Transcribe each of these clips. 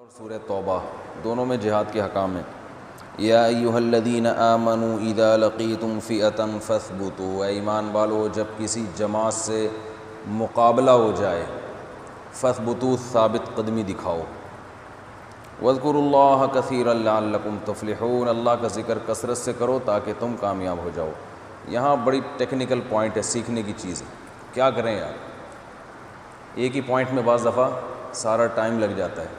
اور سورہ توبہ دونوں میں جہاد کے حکام ہیں۔ یا ایھا الذین آمنوا اذا لقیتم فئۃ فاثبتوا، اے ایمان والو جب کسی جماعت سے مقابلہ ہو جائے فاثبتوا، ثابت قدمی دکھاؤ۔ واذکروا اللہ کثیرا لعلکم تفلحون، اللہ کا ذکر کثرت سے کرو تاکہ تم کامیاب ہو جاؤ۔ یہاں بڑی ٹیکنیکل پوائنٹ ہے، سیکھنے کی چیز ہے۔ کیا کریں یار، ایک ہی پوائنٹ میں بعض دفعہ سارا ٹائم لگ جاتا ہے۔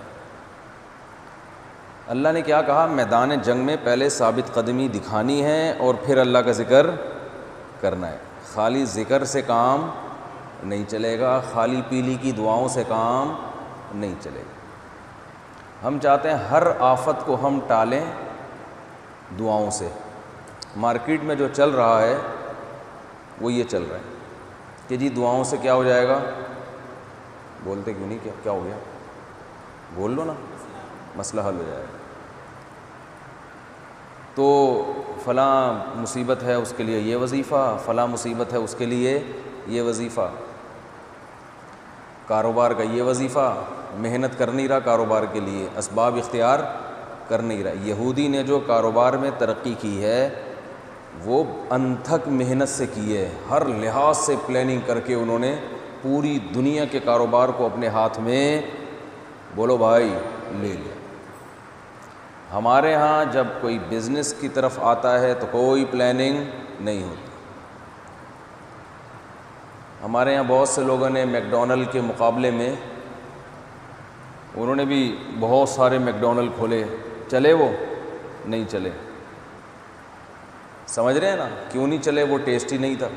اللہ نے کیا کہا؟ میدان جنگ میں پہلے ثابت قدمی دکھانی ہے اور پھر اللہ کا ذکر کرنا ہے۔ خالی ذکر سے کام نہیں چلے گا، خالی پیلی کی دعاؤں سے کام نہیں چلے گا۔ ہم چاہتے ہیں ہر آفت کو ہم ٹالیں دعاؤں سے۔ مارکیٹ میں جو چل رہا ہے وہ یہ چل رہا ہے کہ جی دعاؤں سے کیا ہو جائے گا؟ بولتے کیوں نہیں؟ کیا ہو گیا؟ بول لو نا، مسئلہ حل ہو جائے گا۔ تو فلاں مصیبت ہے اس کے لیے یہ وظیفہ، فلاں مصیبت ہے اس کے لیے یہ وظیفہ، کاروبار کا یہ وظیفہ، محنت کر نہیں رہا کاروبار کے لیے، اسباب اختیار کر نہیں رہا۔ یہودی نے جو کاروبار میں ترقی کی ہے وہ انتھک محنت سے کی ہے، ہر لحاظ سے پلاننگ کر کے انہوں نے پوری دنیا کے کاروبار کو اپنے ہاتھ میں، بولو بھائی، لے لیا۔ ہمارے ہاں جب کوئی بزنس کی طرف آتا ہے تو کوئی پلاننگ نہیں ہوتی۔ ہمارے یہاں بہت سے لوگوں نے میک ڈونلڈ کے مقابلے میں انہوں نے بھی بہت سارے میک ڈونلڈ کھولے، چلے وہ نہیں چلے۔ سمجھ رہے ہیں نا کیوں نہیں چلے؟ وہ ٹیسٹی نہیں تھا۔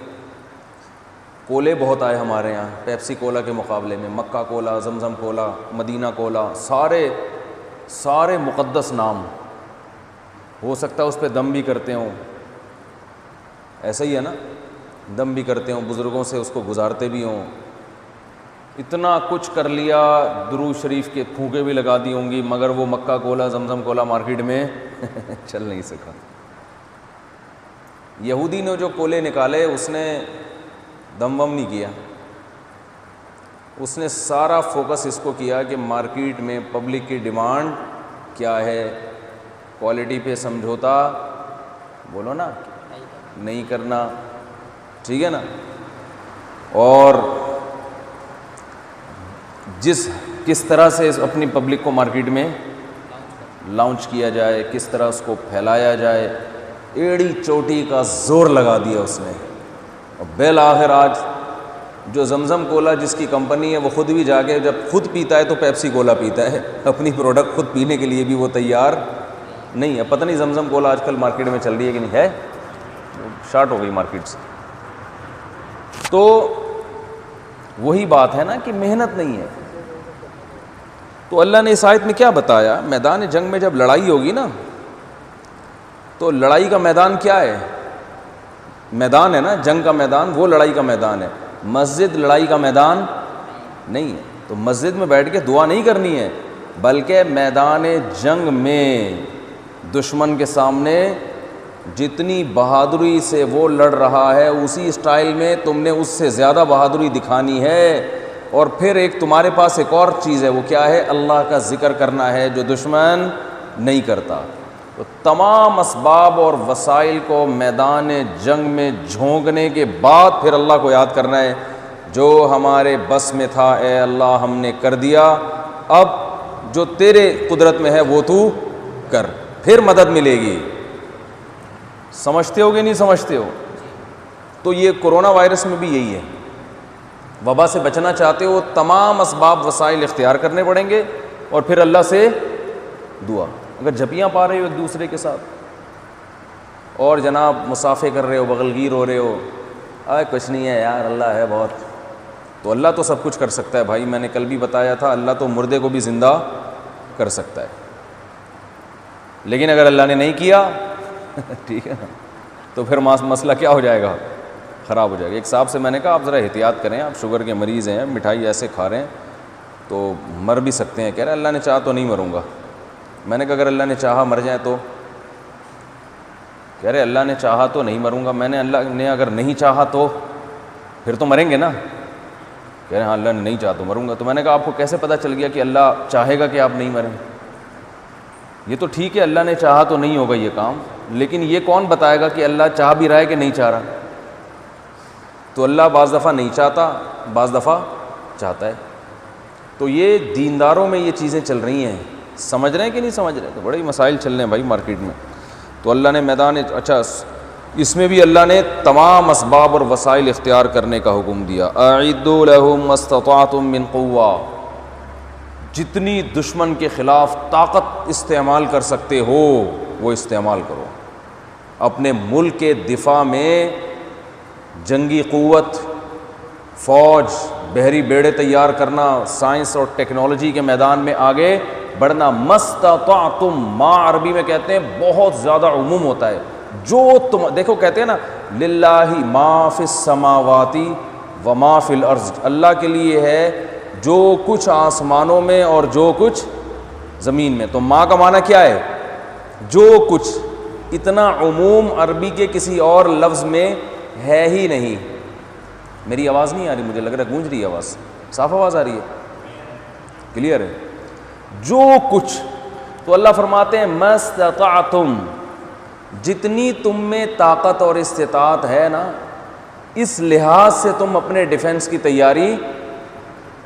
کولے بہت آئے ہمارے یہاں پیپسی کولا کے مقابلے میں، مکہ کولا، زمزم کولا، مدینہ کولا، سارے مقدس نام، ہو سکتا ہے اس پہ دم بھی کرتے ہوں، ایسا ہی ہے نا، دم بھی کرتے ہوں، بزرگوں سے اس کو گزارتے بھی ہوں۔ اتنا کچھ کر لیا، درود شریف کے پھونکے بھی لگا دی ہوں گی، مگر وہ مکہ کولا، زمزم کولا مارکیٹ میں چل نہیں سکا۔ یہودی نے جو کولے نکالے اس نے دم وم نہیں کیا، اس نے سارا فوکس اس کو کیا کہ مارکیٹ میں پبلک کی ڈیمانڈ کیا ہے، کوالٹی پہ سمجھوتا، بولو نا، نہیں کرنا، ٹھیک ہے نا۔ اور کس طرح سے اپنی پبلک کو مارکیٹ میں لانچ کیا جائے، کس طرح اس کو پھیلایا جائے، ایڑی چوٹی کا زور لگا دیا اس نے۔ اور بالآخر آج جو زمزم کولا جس کی کمپنی ہے وہ خود بھی جا کے جب خود پیتا ہے تو پیپسی کولا پیتا ہے، اپنی پروڈکٹ خود پینے کے لیے بھی وہ تیار نہیں ہے۔ پتہ نہیں زمزم کولا آج کل مارکیٹ میں چل رہی ہے کہ نہیں، ہے شارٹ ہو گئی مارکیٹ سے۔ تو وہی بات ہے نا کہ محنت نہیں ہے۔ تو اللہ نے اس آیت میں کیا بتایا؟ میدان جنگ میں جب لڑائی ہوگی نا، تو لڑائی کا میدان کیا ہے؟ میدان ہے نا، جنگ کا میدان وہ لڑائی کا میدان ہے۔ مسجد لڑائی کا میدان نہیں ہے۔ تو مسجد میں بیٹھ کے دعا نہیں کرنی ہے، بلکہ میدان جنگ میں دشمن کے سامنے جتنی بہادری سے وہ لڑ رہا ہے اسی اسٹائل میں تم نے اس سے زیادہ بہادری دکھانی ہے۔ اور پھر ایک تمہارے پاس ایک اور چیز ہے، وہ کیا ہے؟ اللہ کا ذکر کرنا ہے، جو دشمن نہیں کرتا۔ تو تمام اسباب اور وسائل کو میدان جنگ میں جھونکنے کے بعد پھر اللہ کو یاد کرنا ہے، جو ہمارے بس میں تھا اے اللہ ہم نے کر دیا، اب جو تیرے قدرت میں ہے وہ تو کر، پھر مدد ملے گی۔ سمجھتے ہو کہ نہیں سمجھتے ہو؟ تو یہ کرونا وائرس میں بھی یہی ہے، وبا سے بچنا چاہتے ہو تمام اسباب وسائل اختیار کرنے پڑیں گے، اور پھر اللہ سے دعا۔ اگر جھپیاں پا رہے ہو ایک دوسرے کے ساتھ اور جناب مسافے کر رہے ہو، بغلگیر ہو رہے ہو، کچھ نہیں ہے یار اللہ ہے بہت، تو اللہ تو سب کچھ کر سکتا ہے بھائی۔ میں نے کل بھی بتایا تھا، اللہ تو مردے کو بھی زندہ کر سکتا ہے، لیکن اگر اللہ نے نہیں کیا ٹھیک ہے نا، تو پھر مسئلہ کیا ہو جائے گا؟ خراب ہو جائے گا۔ ایک صاحب سے میں نے کہا آپ ذرا احتیاط کریں، آپ شوگر کے مریض ہیں، مٹھائی ایسے کھا رہے ہیں تو مر بھی سکتے ہیں۔ کہہ رہے اللہ نے چاہا تو نہیں مروں گا۔ میں نے کہا اگر اللہ نے چاہا مر جائیں تو؟ کہہ رہے اللہ نے چاہا تو نہیں مروں گا۔ میں نے اللہ نے اگر نہیں چاہا تو پھر تو مریں گے نا؟ کہہ رہے ہاں اللہ نے نہیں چاہا تو مروں گا۔ تو میں نے کہا آپ کو کیسے پتہ چل گیا کہ اللہ چاہے گا کہ آپ نہیں مریں؟ یہ تو ٹھیک ہے اللہ نے چاہا تو نہیں ہوگا یہ کام، لیکن یہ کون بتائے گا کہ اللہ چاہ بھی رہا ہے کہ نہیں چاہ رہا؟ تو اللہ بعض دفعہ نہیں چاہتا، بعض دفعہ چاہتا ہے۔ تو یہ دینداروں میں یہ چیزیں چل رہی ہیں، سمجھ رہے ہیں کہ نہیں سمجھ رہے؟ تو بڑے مسائل چل رہے ہیں بھائی مارکیٹ میں۔ تو اللہ نے میدان اچھا اس میں بھی اللہ نے تمام اسباب اور وسائل اختیار کرنے کا حکم دیا۔ اعدوا لهم ما استطعتم من قوہ، جتنی دشمن کے خلاف طاقت استعمال کر سکتے ہو وہ استعمال کرو۔ اپنے ملک کے دفاع میں جنگی قوت، فوج، بحری بیڑے تیار کرنا، سائنس اور ٹیکنالوجی کے میدان میں آگے بڑھنا۔ مستطعتم، ما عربی میں کہتے ہیں بہت زیادہ عموم ہوتا ہے، جو تم دیکھو کہتے ہیں نا للہ ما فی السماوات و ما فی الارض، اللہ کے لیے ہے جو کچھ آسمانوں میں اور جو کچھ زمین میں۔ تو ما کا معنی کیا ہے؟ جو کچھ۔ اتنا عموم عربی کے کسی اور لفظ میں ہے ہی نہیں۔ میری آواز نہیں آ رہی؟ مجھے لگ رہا ہے گونج رہی ہے آواز، صاف آواز آ رہی ہے، کلیئر ہے؟ جو کچھ۔ تو اللہ فرماتے ہیں مستطعتم، جتنی تم میں طاقت اور استطاعت ہے نا، اس لحاظ سے تم اپنے ڈیفنس کی تیاری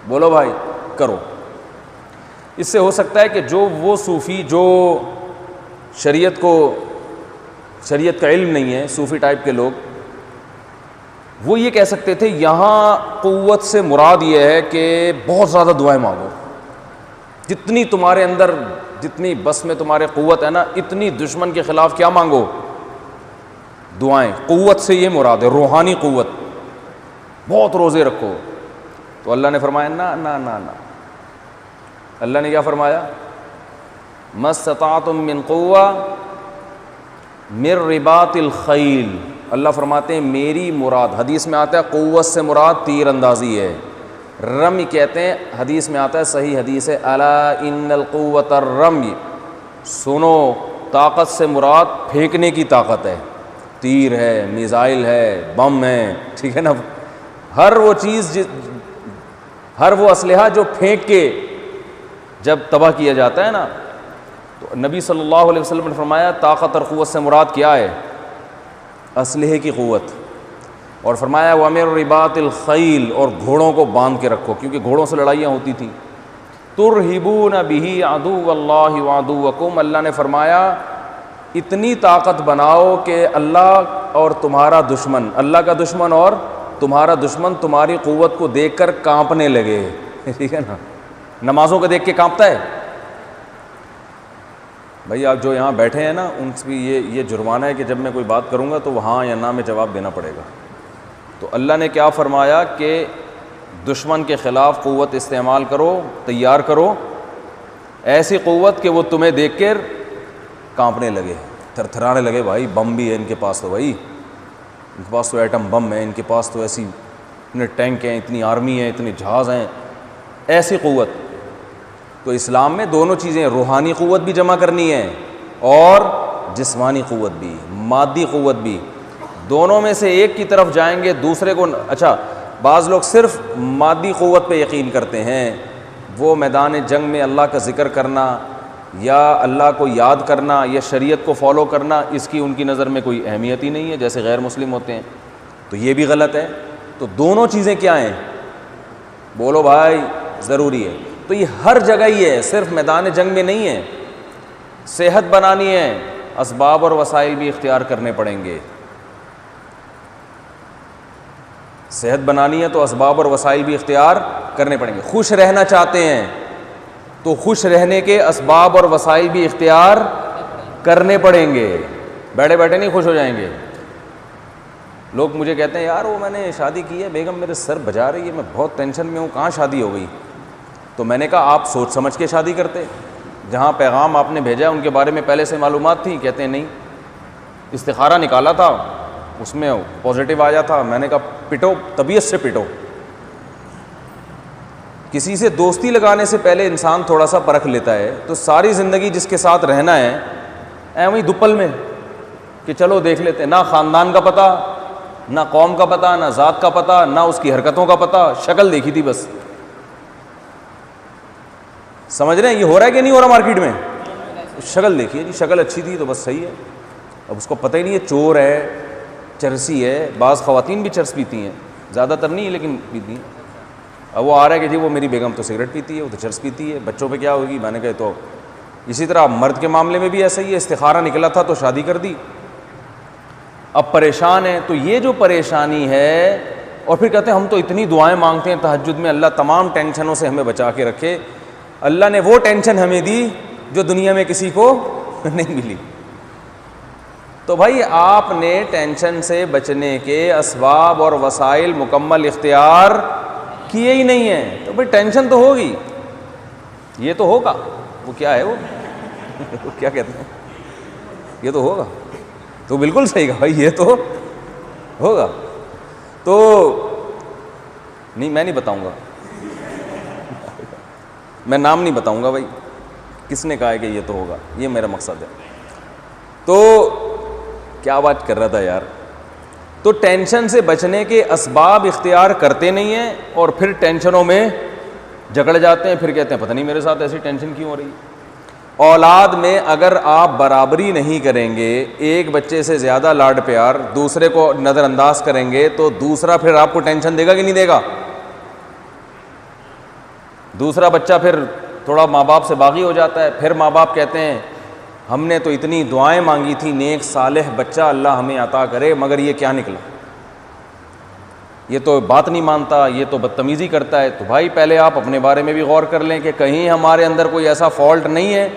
بولو بھائی کرو۔ اس سے ہو سکتا ہے کہ جو وہ صوفی جو شریعت کا علم نہیں ہے، صوفی ٹائپ کے لوگ، وہ یہ کہہ سکتے تھے یہاں قوت سے مراد یہ ہے کہ بہت زیادہ دعائیں مانگو، جتنی تمہارے اندر، جتنی بس میں تمہارے قوت ہے نا، اتنی دشمن کے خلاف کیا مانگو؟ دعائیں۔ قوت سے یہ مراد ہے روحانی قوت، بہت روزے رکھو۔ تو اللہ نے فرمایا نا نا نا نا، اللہ نے کیا فرمایا؟ مستطعتم من قوہ من رباط الخیل، اللہ فرماتے ہیں میری مراد، حدیث میں آتا ہے قوت سے مراد تیر اندازی ہے، رمی کہتے ہیں، حدیث میں آتا ہے، صحیح حدیث ہے، الا ان القوت الرمی، سنو طاقت سے مراد پھینکنے کی طاقت ہے، تیر ہے، میزائل ہے، بم ہے، ٹھیک ہے نا، ہر وہ چیز، ہر وہ اسلحہ جو پھینک کے جب تباہ کیا جاتا ہے نا۔ تو نبی صلی اللہ علیہ وسلم نے فرمایا طاقت اور قوت سے مراد کیا ہے؟ اسلحے کی قوت، اور فرمایا وَمِن رِبَاطِ الْخَيْلِ، اور گھوڑوں کو باندھ کے رکھو، کیونکہ گھوڑوں سے لڑائیاں ہوتی تھیں۔ تُرْهِبُونَ بِهِ عَدُوَّ اللَّهِ وَعَدُوَّكُمْ، اللہ نے فرمایا اتنی طاقت بناؤ کہ اللہ اور تمہارا دشمن، اللہ کا دشمن اور تمہارا دشمن تمہاری قوت کو دیکھ کر کانپنے لگے، ٹھیک ہے نا، نمازوں کو دیکھ کے کانپتا ہے بھائی۔ آپ جو یہاں بیٹھے ہیں نا، ان سے بھی یہ جرمانہ ہے کہ جب میں کوئی بات کروں گا تو وہاں یا نہ میں جواب دینا پڑے گا۔ تو اللہ نے کیا فرمایا کہ دشمن کے خلاف قوت استعمال کرو، تیار کرو، ایسی قوت کہ وہ تمہیں دیکھ کر کانپنے لگے، تھر تھرانے لگے۔ بھائی بم بھی ہے ان کے پاس، تو بھائی ان کے پاس تو ایٹم بم ہے، ان کے پاس تو ایسی اتنے ٹینک ہیں، اتنی آرمی ہے، اتنے جہاز ہیں، ایسی قوت۔ تو اسلام میں دونوں چیزیں، روحانی قوت بھی جمع کرنی ہے اور جسمانی قوت بھی، مادی قوت بھی، دونوں میں سے ایک کی طرف جائیں گے دوسرے کو۔ اچھا، بعض لوگ صرف مادی قوت پہ یقین کرتے ہیں، وہ میدان جنگ میں اللہ کا ذکر کرنا یا اللہ کو یاد کرنا یا شریعت کو فالو کرنا، اس کی ان کی نظر میں کوئی اہمیت ہی نہیں ہے، جیسے غیر مسلم ہوتے ہیں۔ تو یہ بھی غلط ہے۔ تو دونوں چیزیں کیا ہیں؟ بولو بھائی، ضروری ہے۔ تو یہ ہر جگہ ہی ہے، صرف میدان جنگ میں نہیں ہے۔ صحت بنانی ہے، اسباب اور وسائل بھی اختیار کرنے پڑیں گے۔ صحت بنانی ہے تو اسباب اور وسائل بھی اختیار کرنے پڑیں گے۔ خوش رہنا چاہتے ہیں تو خوش رہنے کے اسباب اور وسائل بھی اختیار کرنے پڑیں گے، بیٹھے بیٹھے نہیں خوش ہو جائیں گے۔ لوگ مجھے کہتے ہیں یار وہ میں نے شادی کی ہے، بیگم میرے سر بجا رہی ہے، میں بہت ٹینشن میں ہوں، کہاں شادی ہو گئی؟ تو میں نے کہا آپ سوچ سمجھ کے شادی کرتے، جہاں پیغام آپ نے بھیجا ان کے بارے میں پہلے سے معلومات تھیں؟ کہتے ہیں نہیں، استخارہ نکالا تھا، اس میں پازیٹیو آیا تھا، میں نے کہا پٹو، طبیعت سے پٹو۔ کسی سے دوستی لگانے سے پہلے انسان تھوڑا سا پرکھ لیتا ہے، تو ساری زندگی جس کے ساتھ رہنا ہے ایویں ہی دپل میں کہ چلو دیکھ لیتے ہیں، نہ خاندان کا پتہ، نہ قوم کا پتہ، نہ ذات کا پتہ، نہ اس کی حرکتوں کا پتہ، شکل دیکھی تھی بس۔ سمجھ رہے ہیں یہ ہو رہا ہے کہ نہیں ہو رہا مارکیٹ میں؟ شکل دیکھیے جی، شکل اچھی تھی تو بس صحیح ہے. اب اس کو پتہ ہی نہیں ہے چور ہے، چرسی ہے. بعض خواتین بھی چرس پیتی ہیں، زیادہ تر نہیں لیکن پیتی ہیں. اب وہ آ رہا ہے کہ جی وہ میری بیگم تو سگریٹ پیتی ہے، وہ تو چرس پیتی ہے، بچوں پہ کیا ہوگی. میں نے کہا تو اسی طرح مرد کے معاملے میں بھی ایسا ہی ہے، استخارہ نکلا تھا تو شادی کر دی، اب پریشان ہے. تو یہ جو پریشانی ہے، اور پھر کہتے ہیں ہم تو اتنی دعائیں مانگتے ہیں تہجد میں، اللہ تمام ٹینشنوں سے ہمیں بچا کے رکھے. اللہ نے وہ ٹینشن ہمیں دی جو دنیا میں کسی کو نہیں ملی. تو بھائی آپ نے ٹینشن سے بچنے کے اسباب اور وسائل مکمل اختیار کیے ہی نہیں ہیں، تو بھائی ٹینشن تو ہوگی. یہ تو ہوگا، وہ کیا ہے وہ کیا کہتے ہیں، یہ تو ہوگا. تو بالکل صحیح کہا بھائی، یہ تو ہوگا. تو نہیں، میں نہیں بتاؤں گا، میں نام نہیں بتاؤں گا بھائی کس نے کہا ہے کہ یہ تو ہوگا، یہ میرا مقصد ہے. تو کیا بات کر رہا تھا یار. تو ٹینشن سے بچنے کے اسباب اختیار کرتے نہیں ہیں، اور پھر ٹینشنوں میں جکڑ جاتے ہیں. پھر کہتے ہیں پتہ نہیں میرے ساتھ ایسی ٹینشن کیوں ہو رہی. اولاد میں اگر آپ برابری نہیں کریں گے، ایک بچے سے زیادہ لاڈ پیار، دوسرے کو نظر انداز کریں گے، تو دوسرا پھر آپ کو ٹینشن دے گا کہ نہیں دے گا. دوسرا بچہ پھر تھوڑا ماں باپ سے باغی ہو جاتا ہے. پھر ماں باپ کہتے ہیں ہم نے تو اتنی دعائیں مانگی تھی، نیک صالح بچہ اللہ ہمیں عطا کرے، مگر یہ کیا نکلا، یہ تو بات نہیں مانتا، یہ تو بدتمیزی کرتا ہے. تو بھائی پہلے آپ اپنے بارے میں بھی غور کر لیں کہ کہیں ہمارے اندر کوئی ایسا فالٹ نہیں ہے.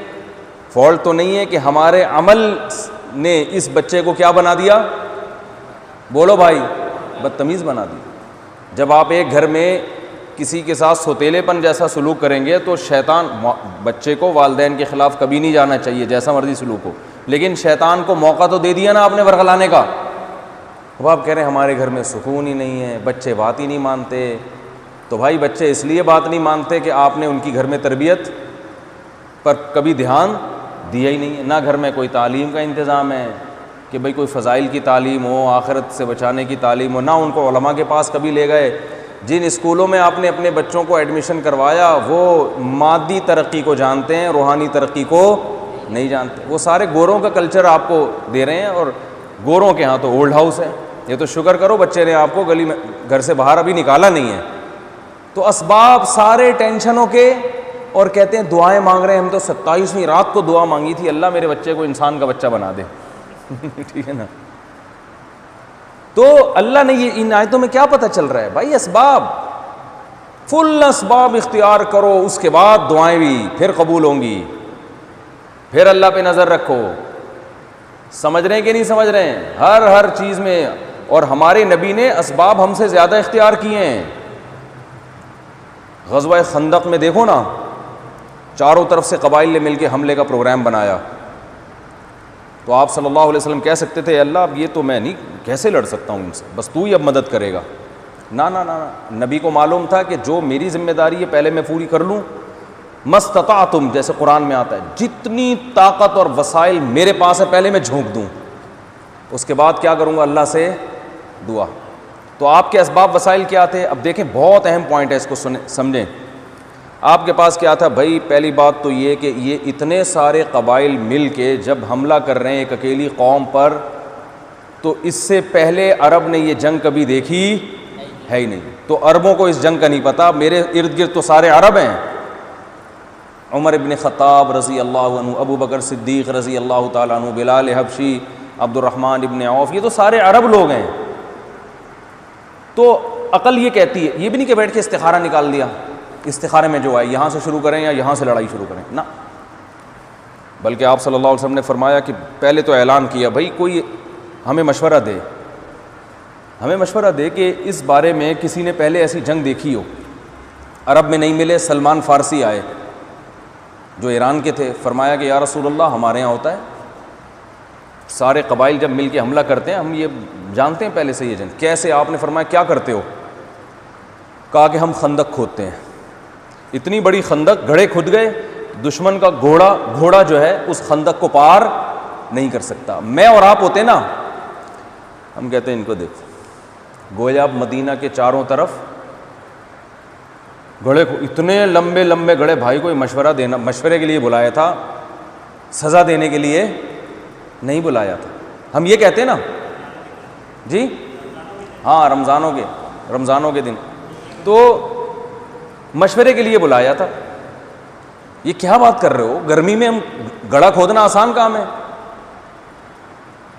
فالٹ تو نہیں ہے کہ ہمارے عمل نے اس بچے کو کیا بنا دیا، بولو بھائی، بدتمیز بنا دیا. جب آپ ایک گھر میں کسی کے ساتھ سوتیلے پن جیسا سلوک کریں گے تو شیطان، بچے کو والدین کے خلاف کبھی نہیں جانا چاہیے جیسا مرضی سلوک ہو، لیکن شیطان کو موقع تو دے دیا نا آپ نے ورغلانے کا. اب آپ کہہ رہے ہیں ہمارے گھر میں سکون ہی نہیں ہے، بچے بات ہی نہیں مانتے. تو بھائی بچے اس لیے بات نہیں مانتے کہ آپ نے ان کی گھر میں تربیت پر کبھی دھیان دیا ہی نہیں ہے. نہ گھر میں کوئی تعلیم کا انتظام ہے کہ بھئی کوئی فضائل کی تعلیم ہو، آخرت سے بچانے کی تعلیم ہو، نہ ان کو علماء کے پاس کبھی لے گئے. جن اسکولوں میں آپ نے اپنے بچوں کو ایڈمیشن کروایا وہ مادی ترقی کو جانتے ہیں، روحانی ترقی کو نہیں جانتے. وہ سارے گوروں کا کلچر آپ کو دے رہے ہیں، اور گوروں کے ہاں تو اولڈ ہاؤس ہے. یہ تو شکر کرو بچے نے آپ کو گلی میں گھر سے باہر ابھی نکالا نہیں ہے. تو اسباب سارے ٹینشنوں کے، اور کہتے ہیں دعائیں مانگ رہے ہیں. ہم تو 27ویں رات کو دعا مانگی تھی اللہ میرے بچے کو انسان کا بچہ بنا دے. ٹھیک ہے نا. تو اللہ نے یہ ان آیتوں میں کیا پتہ چل رہا ہے بھائی، اسباب، فل اسباب اختیار کرو، اس کے بعد دعائیں بھی پھر قبول ہوں گی. پھر اللہ پہ نظر رکھو. سمجھ رہے ہیں کہ نہیں سمجھ رہے ہیں؟ ہر چیز میں. اور ہمارے نبی نے اسباب ہم سے زیادہ اختیار کیے ہیں. غزوہ خندق میں دیکھو نا، چاروں طرف سے قبائل نے مل کے حملے کا پروگرام بنایا. تو آپ صلی اللہ علیہ وسلم کہہ سکتے تھے اللہ اب یہ تو میں نہیں کیسے لڑ سکتا ہوں ان سے، بس تو ہی اب مدد کرے گا. نہ نبی کو معلوم تھا کہ جو میری ذمہ داری ہے پہلے میں پوری کر لوں. مستطعتم، جیسے قرآن میں آتا ہے، جتنی طاقت اور وسائل میرے پاس ہے پہلے میں جھونک دوں، اس کے بعد کیا کروں گا، اللہ سے دعا. تو آپ کے اسباب وسائل کیا تھے؟ اب دیکھیں بہت اہم پوائنٹ ہے، اس کو سمجھیں. آپ کے پاس کیا تھا بھائی؟ پہلی بات تو یہ کہ یہ اتنے سارے قبائل مل کے جب حملہ کر رہے ہیں ایک اکیلی قوم پر، تو اس سے پہلے عرب نے یہ جنگ کبھی دیکھی ہے ہی نہیں. تو عربوں کو اس جنگ کا نہیں پتا. میرے ارد گرد تو سارے عرب ہیں، عمر ابن خطاب رضی اللہ عنہ، ابو بکر صدیق رضی اللہ تعالیٰ عنہ، بلال حبشی، عبد الرحمن ابن عوف، یہ تو سارے عرب لوگ ہیں. تو عقل یہ کہتی ہے، یہ بھی نہیں کہ بیٹھ کے استخارہ نکال دیا، استخارے میں جو آئے یہاں سے شروع کریں یا یہاں سے لڑائی شروع کریں، نہ. بلکہ آپ صلی اللہ علیہ وسلم نے فرمایا کہ پہلے تو اعلان کیا بھائی کوئی ہمیں مشورہ دے، ہمیں مشورہ دے کہ اس بارے میں کسی نے پہلے ایسی جنگ دیکھی ہو. عرب میں نہیں ملے. سلمان فارسی آئے جو ایران کے تھے، فرمایا کہ یا رسول اللہ ہمارے یہاں ہوتا ہے، سارے قبائل جب مل کے حملہ کرتے ہیں ہم یہ جانتے ہیں پہلے سے یہ جنگ کیسے. آپ نے فرمایا کیا کرتے ہو؟ کہا کہ ہم خندق کھودتے ہیں. اتنی بڑی خندق، گڑھے کھد گئے، دشمن کا گھوڑا جو ہے اس خندق کو پار نہیں کر سکتا. میں اور آپ ہوتے نا، ہم کہتے ہیں ان کو دیکھو، گویا مدینہ کے چاروں طرف گڑھے، اتنے لمبے لمبے گڑھے. بھائی کوئی مشورہ دینا، مشورے کے لیے بلایا تھا. سزا دینے کے لیے نہیں بلایا تھا. ہم یہ کہتے ہیں نا جی ہاں رمضانوں کے دن تو مشورے کے لیے بلایا تھا. یہ کیا بات کر رہے ہو؟ گرمی میں ہم گڑھا کھودنا آسان کام ہے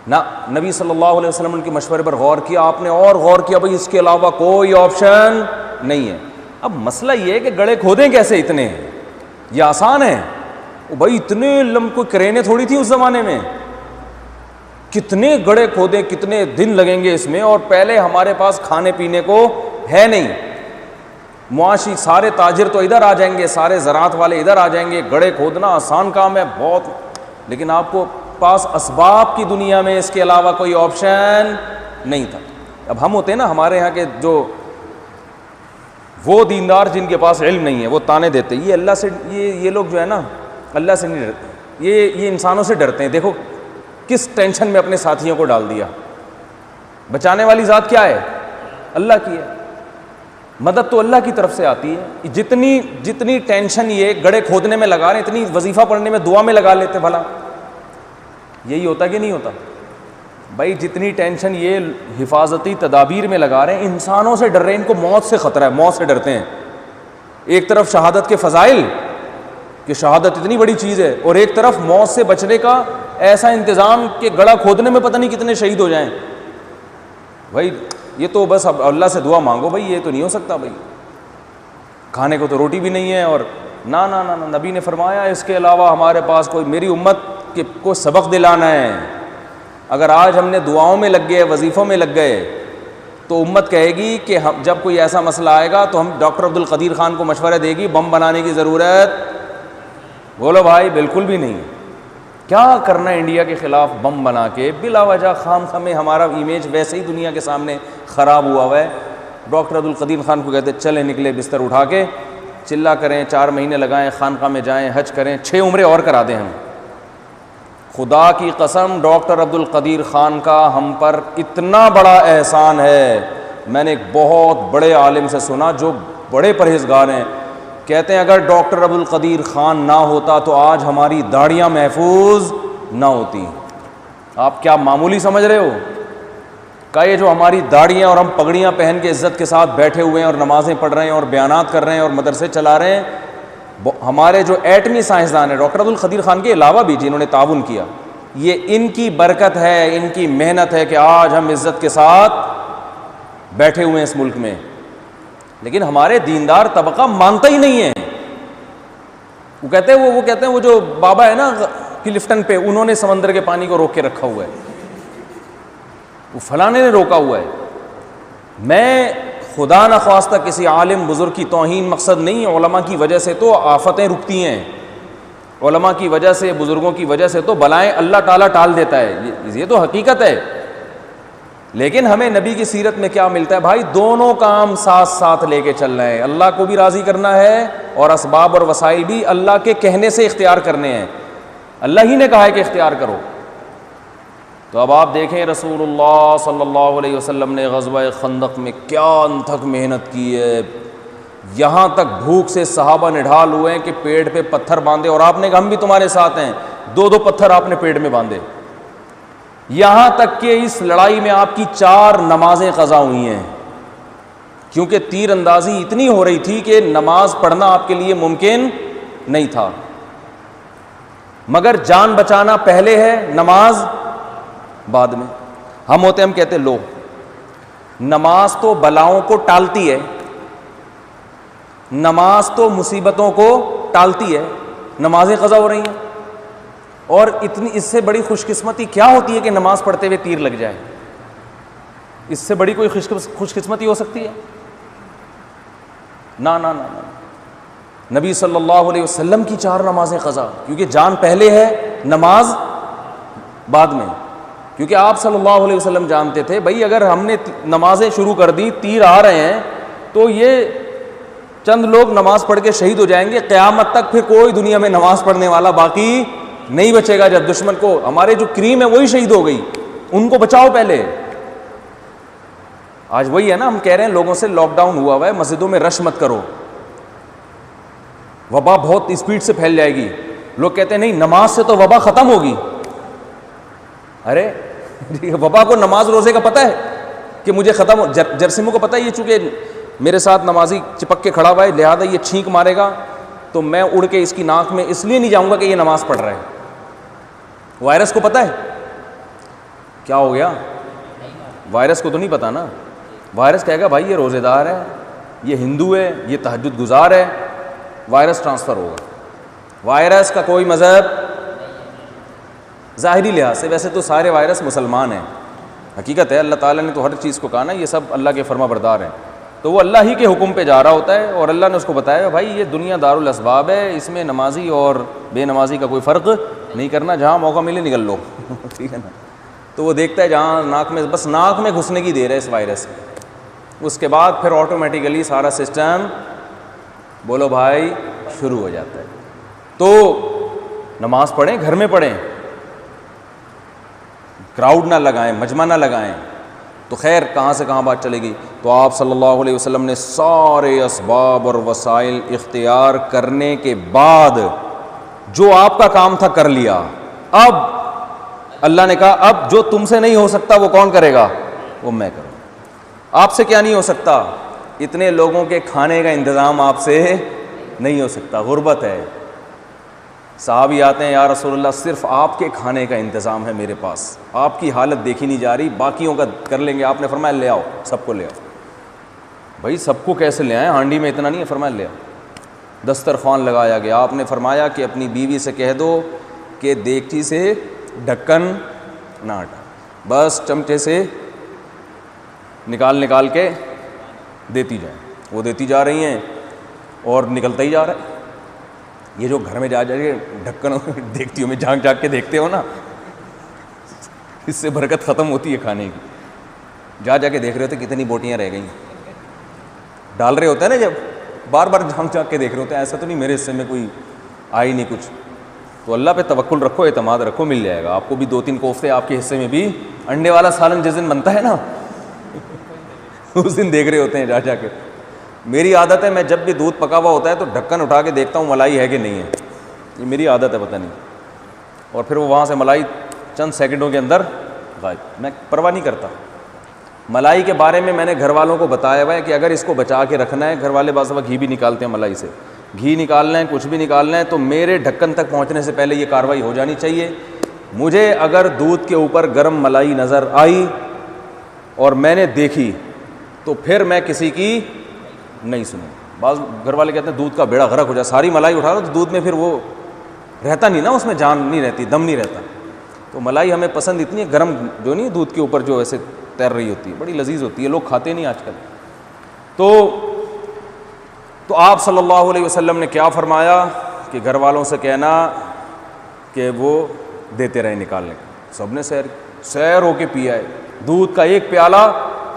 نہ. نبی صلی اللہ علیہ وسلم کے مشورے پر غور کیا آپ نے, اور غور کیا بھائی اس کے علاوہ کوئی آپشن نہیں ہے. اب مسئلہ یہ ہے کہ گڑھے کھودیں کیسے اتنے, یہ آسان ہے بھائی, اتنے کوئی کرینیں تھوڑی تھی اس زمانے میں, کتنے گڑھے کھودیں, کتنے دن لگیں گے اس میں, اور پہلے ہمارے پاس کھانے پینے کو ہے نہیں, معاشی سارے تاجر تو ادھر آ جائیں گے, سارے زراعت والے ادھر آ جائیں گے, گڑھے کھودنا آسان کام ہے بہت, لیکن آپ کو پاس اسباب کی دنیا میں اس کے علاوہ کوئی آپشن نہیں تھا. اب ہم ہوتے ہیں نا, ہمارے یہاں کے جو وہ دیندار جن کے پاس علم نہیں ہے وہ تانے دیتے, یہ اللہ سے, یہ لوگ جو ہے نا اللہ سے نہیں ڈرتے, یہ انسانوں سے ڈرتے ہیں. دیکھو کس ٹینشن میں اپنے ساتھیوں کو ڈال دیا. بچانے والی ذات کیا ہے؟ اللہ کی ہے. مدد تو اللہ کی طرف سے آتی ہے. جتنی ٹینشن یہ گڑھے کھودنے میں لگا رہے ہیں, اتنی وظیفہ پڑھنے میں دعا میں لگا لیتے. بھلا یہی ہوتا کہ نہیں ہوتا بھائی؟ جتنی ٹینشن یہ حفاظتی تدابیر میں لگا رہے ہیں, انسانوں سے ڈر رہے ہیں, ان کو موت سے خطرہ ہے, موت سے ڈرتے ہیں. ایک طرف شہادت کے فضائل کہ شہادت اتنی بڑی چیز ہے, اور ایک طرف موت سے بچنے کا ایسا انتظام کہ گڑھا کھودنے میں پتہ نہیں کتنے شہید ہو جائیں. بھائی یہ تو بس اب اللہ سے دعا مانگو بھائی, یہ تو نہیں ہو سکتا بھائی, کھانے کو تو روٹی بھی نہیں ہے. اور نہ نہ نہ, نبی نے فرمایا اس کے علاوہ ہمارے پاس کوئی, میری امت کو سبق دلانا ہے. اگر آج ہم نے دعاؤں میں لگ گئے, وظیفوں میں لگ گئے, تو امت کہے گی کہ جب کوئی ایسا مسئلہ آئے گا تو ہم ڈاکٹر عبد القدیر خان کو مشورہ دے گی بم بنانے کی ضرورت. بولو بھائی بالکل بھی نہیں. کیا کرنا ہے انڈیا کے خلاف بم بنا کے بلا وجہ خام خامے, ہمارا امیج ویسے ہی دنیا کے سامنے خراب ہوا ہے. ڈاکٹر عبد القدیر خان کو کہتے چلیں نکلے بستر اٹھا کے, چلا کریں, 4 مہینے لگائیں, خانقاہ میں جائیں, حج کریں, 6 عمریں اور کرا دیں ہم. خدا کی قسم ڈاکٹر عبد القدیر خان کا ہم پر اتنا بڑا احسان ہے. میں نے ایک بہت بڑے عالم سے سنا جو بڑے پرہیزگار ہیں, کہتے ہیں اگر ڈاکٹر عبد القدیر خان نہ ہوتا تو آج ہماری داڑیاں محفوظ نہ ہوتی. آپ کیا معمولی سمجھ رہے ہو کہ یہ جو ہماری داڑیاں اور ہم پگڑیاں پہن کے عزت کے ساتھ بیٹھے ہوئے ہیں اور نمازیں پڑھ رہے ہیں اور بیانات کر رہے ہیں اور مدرسے چلا رہے ہیں, ہمارے جو ایٹمی سائنسدان ہیں ڈاکٹر عبد القدیر خان کے علاوہ بھی جنہوں نے تعاون کیا, یہ ان کی برکت ہے, ان کی محنت ہے کہ آج ہم عزت کے ساتھ بیٹھے ہوئے ہیں اس ملک میں. لیکن ہمارے دیندار طبقہ مانتا ہی نہیں ہے. وہ کہتے ہیں وہ جو بابا ہے نا کلفٹن پہ, انہوں نے سمندر کے پانی کو روک کے رکھا ہوا ہے, وہ فلانے نے روکا ہوا ہے. میں خدا نخواستہ کسی عالم بزرگ کی توہین مقصد نہیں, علماء کی وجہ سے تو آفتیں رکتی ہیں, علماء کی وجہ سے, بزرگوں کی وجہ سے تو بلائیں اللہ تعالیٰ ٹال دیتا ہے, یہ تو حقیقت ہے. لیکن ہمیں نبی کی سیرت میں کیا ملتا ہے بھائی؟ دونوں کام ساتھ ساتھ لے کے چلنا ہے. اللہ کو بھی راضی کرنا ہے اور اسباب اور وسائل بھی اللہ کے کہنے سے اختیار کرنے ہیں. اللہ ہی نے کہا ہے کہ اختیار کرو. تو اب آپ دیکھیں رسول اللہ صلی اللہ علیہ وسلم نے غزوہ خندق میں کیا انتھک محنت کی ہے. یہاں تک بھوک سے صحابہ نڈھال ہوئے ہیں کہ پیڑ پہ پتھر باندھے, اور آپ نے کہا ہم بھی تمہارے ساتھ ہیں, 2 پتھر آپ نے پیڑ میں باندھے. یہاں تک کہ اس لڑائی میں آپ کی 4 نمازیں قضا ہوئی ہیں, کیونکہ تیر اندازی اتنی ہو رہی تھی کہ نماز پڑھنا آپ کے لیے ممکن نہیں تھا. مگر جان بچانا پہلے ہے, نماز بعد میں. ہم کہتے لو نماز تو بلاؤں کو ٹالتی ہے, نماز تو مصیبتوں کو ٹالتی ہے, نمازیں قضا ہو رہی ہیں. اور اس سے بڑی خوش قسمتی کیا ہوتی ہے کہ نماز پڑھتے ہوئے تیر لگ جائے؟ اس سے بڑی کوئی خوش قسمتی ہو سکتی ہے؟ نہ نہ نہ. نبی صلی اللہ علیہ وسلم کی 4 نمازیں قضا, کیونکہ جان پہلے ہے, نماز بعد میں. کیونکہ آپ صلی اللہ علیہ وسلم جانتے تھے بھائی اگر ہم نے نمازیں شروع کر دی, تیر آ رہے ہیں, تو یہ چند لوگ نماز پڑھ کے شہید ہو جائیں گے, قیامت تک پھر کوئی دنیا میں نماز پڑھنے والا باقی نہیں بچے گا. جب دشمن کو, ہمارے جو کریم ہے وہی شہید ہو گئی, ان کو بچاؤ پہلے. آج وہی ہے نا, ہم کہہ رہے ہیں لوگوں سے لاک ڈاؤن ہوا ہے, مسجدوں میں رش مت کرو, وبا بہت اسپیڈ سے پھیل جائے گی. لوگ کہتے ہیں نہیں نماز سے تو وبا ختم ہوگی. ارے وبا کو نماز روزے کا پتہ ہے کہ مجھے ختم ہو. جرثیموں کو پتہ ہے یہ چونکہ میرے ساتھ نمازی چپک کے کھڑا ہوا ہے لہٰذا یہ چھینک مارے گا تو میں اڑ کے اس کی ناک میں اس لیے نہیں جاؤں گا کہ یہ نماز پڑھ رہا ہے. وائرس کو پتہ ہے کیا ہو گیا؟ وائرس کو تو نہیں پتہ نا. وائرس کہے گا بھائی یہ روزے دار ہے, یہ ہندو ہے, یہ تہجد گزار ہے, وائرس ٹرانسفر ہوگا. وائرس کا کوئی مذہب ظاہری لحاظ سے, ویسے تو سارے وائرس مسلمان ہیں, حقیقت ہے اللہ تعالیٰ نے تو ہر چیز کو کہا نا یہ سب اللہ کے فرما بردار ہیں, تو وہ اللہ ہی کے حکم پہ جا رہا ہوتا ہے. اور اللہ نے اس کو بتایا بھائی یہ دنیا دار الاسباب ہے, اس میں نمازی اور بے نمازی کا کوئی فرق نہیں کرنا, جہاں موقع ملے نکل لو. ٹھیک ہے نا. تو وہ دیکھتا ہے جہاں ناک میں, بس ناک میں گھسنے کی دیر ہے اس وائرس کی, اس کے بعد پھر آٹومیٹیکلی سارا سسٹم بولو بھائی شروع ہو جاتا ہے. تو نماز پڑھیں, گھر میں پڑھیں, کراؤڈ نہ لگائیں, مجمع نہ لگائیں. تو خیر کہاں سے کہاں بات چلے گی. تو آپ صلی اللہ علیہ وسلم نے سارے اسباب اور وسائل اختیار کرنے کے بعد جو آپ کا کام تھا کر لیا. اب اللہ نے کہا اب جو تم سے نہیں ہو سکتا وہ کون کرے گا؟ وہ میں کروں. آپ سے کیا نہیں ہو سکتا؟ اتنے لوگوں کے کھانے کا انتظام آپ سے نہیں ہو سکتا, غربت ہے. صحابی آتے ہیں یا رسول اللہ صرف آپ کے کھانے کا انتظام ہے میرے پاس, آپ کی حالت دیکھی نہیں جا رہی, باقیوں کا کر لیں گے. آپ نے فرمایا لے آؤ, سب کو لے آؤ. بھائی سب کو کیسے لے آئیں, ہانڈی میں اتنا نہیں ہے. فرمایا لے آؤ. دسترخوان لگایا گیا. آپ نے فرمایا کہ اپنی بیوی سے کہہ دو کہ دیگچی سے ڈھکن نہ ہٹا, بس چمچے سے نکال کے دیتی جائیں. وہ دیتی جا رہی ہیں اور نکلتا ہی جا رہا ہے. یہ جو گھر میں جا کے ڈھکن دیکھتی ہو, میں جھانک کے دیکھتے ہو نا, اس سے برکت ختم ہوتی ہے کھانے کی. جا کے دیکھ رہے ہوتے کتنی بوٹیاں رہ گئیں, ڈال رہے ہوتے ہیں نا, جب بار بار جھانک کے دیکھ رہے ہوتے ہیں ایسا تو نہیں میرے حصے میں کوئی آئی نہیں کچھ. تو اللہ پہ توکل رکھو, اعتماد رکھو, مل جائے گا آپ کو بھی. 2-3 کوفتے آپ کے حصے میں بھی. انڈے والا سالن جس دن بنتا ہے نا اس دن دیکھ رہے ہوتے ہیں جا کے. میری عادت ہے میں جب بھی دودھ پکا ہوا ہوتا ہے تو ڈھکن اٹھا کے دیکھتا ہوں ملائی ہے کہ نہیں ہے. یہ میری عادت ہے, پتہ نہیں. اور پھر وہ وہاں سے ملائی چند سیکنڈوں کے اندر غائب. میں پرواہ نہیں کرتا. ملائی کے بارے میں نے گھر والوں کو بتایا ہوا ہے کہ اگر اس کو بچا کے رکھنا ہے, گھر والے بعض دفعہ گھی بھی نکالتے ہیں ملائی سے, گھی نکالنا ہے کچھ بھی نکالنا ہے تو میرے ڈھکن تک پہنچنے سے پہلے یہ کارروائی ہو جانی چاہیے. مجھے اگر دودھ کے اوپر گرم ملائی نظر آئی اور میں نے دیکھی تو پھر میں کسی کی نہیں سنوں. بعض گھر والے کہتے ہیں دودھ کا بیڑا غرق ہو جائے, ساری ملائی اٹھا لو تو دودھ میں پھر وہ رہتا نہیں نا, اس میں جان نہیں رہتی, دم نہیں رہتا. تو ملائی ہمیں پسند اتنی ہے, گرم جو نہیں دودھ کے اوپر جو ایسے تیر رہی ہوتی ہے, بڑی لذیذ ہوتی ہے, لوگ کھاتے نہیں آج کل. تو آپ صلی اللہ علیہ وسلم نے کیا فرمایا کہ گھر والوں سے کہنا کہ وہ دیتے رہے نکالنے کا. سب نے سیر ہو کے پیا ہے دودھ کا, ایک پیالہ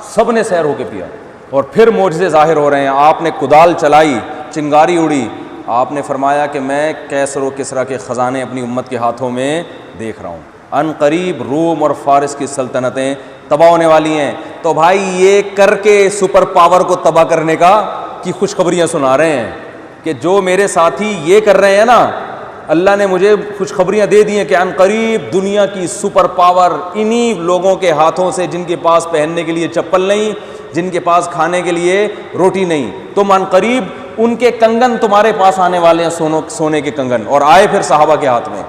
سب نے سیر ہو کے پیا. اور پھر معجزے ظاہر ہو رہے ہیں. آپ نے کدال چلائی, چنگاری اڑی, آپ نے فرمایا کہ میں کیسر و کسریٰ کے خزانے اپنی امت کے ہاتھوں میں دیکھ رہا ہوں. ان قریب روم اور فارس کی سلطنتیں تباہ ہونے والی ہیں. تو بھائی یہ کر کے سپر پاور کو تباہ کرنے کی خوشخبریاں سنا رہے ہیں کہ جو میرے ساتھی یہ کر رہے ہیں نا, اللہ نے مجھے خوشخبریاں دے دی ہیں کہ ان قریب دنیا کی سپر پاور انہی لوگوں کے ہاتھوں سے جن کے پاس پہننے کے لیے چپل نہیں, جن کے پاس کھانے کے لیے روٹی نہیں, تم ان قریب ان کے کنگن تمہارے پاس آنے والے ہیں, سونے کے کنگن, اور آئے پھر صحابہ کے ہاتھ میں.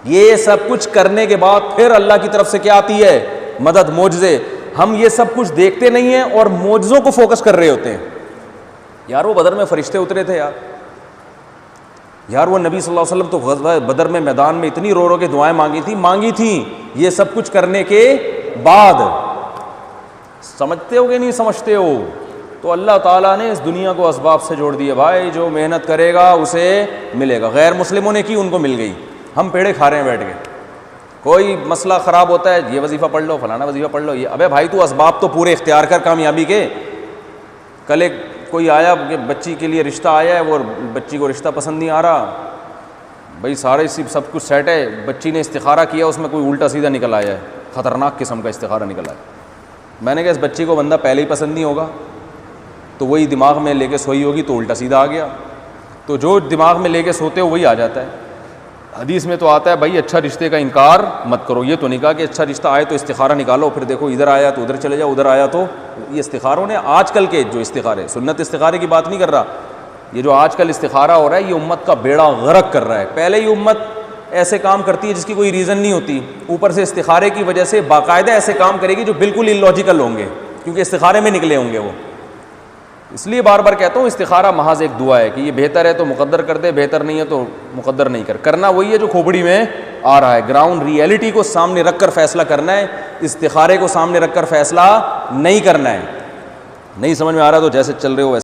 یہ سب کچھ کرنے کے بعد پھر اللہ کی طرف سے کیا آتی ہے؟ مدد, معجزے. ہم یہ سب کچھ دیکھتے نہیں ہیں اور معجزوں کو فوکس کر رہے ہوتے ہیں. یار وہ بدر میں فرشتے اترے تھے یار وہ نبی صلی اللہ علیہ وسلم تو غزوہ بدر میں میدان میں اتنی رو کے دعائیں مانگی تھیں. یہ سب کچھ کرنے کے بعد سمجھتے ہو کہ نہیں سمجھتے ہو؟ تو اللہ تعالیٰ نے اس دنیا کو اسباب سے جوڑ دیا. بھائی جو محنت کرے گا اسے ملے گا. غیر مسلموں نے کی, ان کو مل گئی. ہم پیڑے کھا رہے ہیں بیٹھ کے. کوئی مسئلہ خراب ہوتا ہے, یہ وظیفہ پڑھ لو, فلانا وظیفہ پڑھ لو. یہ ابے بھائی تو اسباب تو پورے اختیار کر کامیابی کے. کل ایک کوئی آیا کہ بچی کے لیے رشتہ آیا ہے, وہ بچی کو رشتہ پسند نہیں آ رہا. بھائی سارے سب کچھ سیٹ ہے, بچی نے استخارہ کیا, اس میں کوئی الٹا سیدھا نکل آیا ہے, خطرناک قسم کا استخارہ نکل آیا. میں نے کہا اس بچی کو بندہ پہلے ہی پسند نہیں ہوگا, تو وہی دماغ میں لے کے سوئی ہوگی تو الٹا سیدھا آ گیا. تو جو دماغ میں لے کے سوتے ہو وہی آ جاتا ہے. حدیث میں تو آتا ہے بھائی اچھا رشتے کا انکار مت کرو. یہ تو نہیں کہا کہ اچھا رشتہ آئے تو استخارہ نکالو, پھر دیکھو ادھر آیا تو ادھر چلے جاؤ, ادھر آیا تو. یہ استخاروں نے آج کل کے جو استخارے, سنت استخارے کی بات نہیں کر رہا, یہ جو آج کل استخارہ ہو رہا ہے یہ امت کا بیڑا غرق کر رہا ہے. پہلے ہی امت ایسے کام کرتی ہے جس کی کوئی ریزن نہیں ہوتی, اوپر سے استخارے کی وجہ سے باقاعدہ ایسے کام کرے گی جو بالکل ان لاجیکل ہوں گے, کیونکہ استخارے میں نکلے ہوں گے وہ. اس لیے بار بار کہتا ہوں استخارہ محض ایک دعا ہے کہ یہ بہتر ہے تو مقدر کر دے, بہتر نہیں ہے تو مقدر نہیں کر. کرنا وہی ہے جو کھوپڑی میں آ رہا ہے, گراؤنڈ ریئلٹی کو سامنے رکھ کر فیصلہ کرنا ہے, استخارے کو سامنے رکھ کر فیصلہ نہیں کرنا ہے. نہیں سمجھ میں آ رہا تو جیسے چل رہے ہو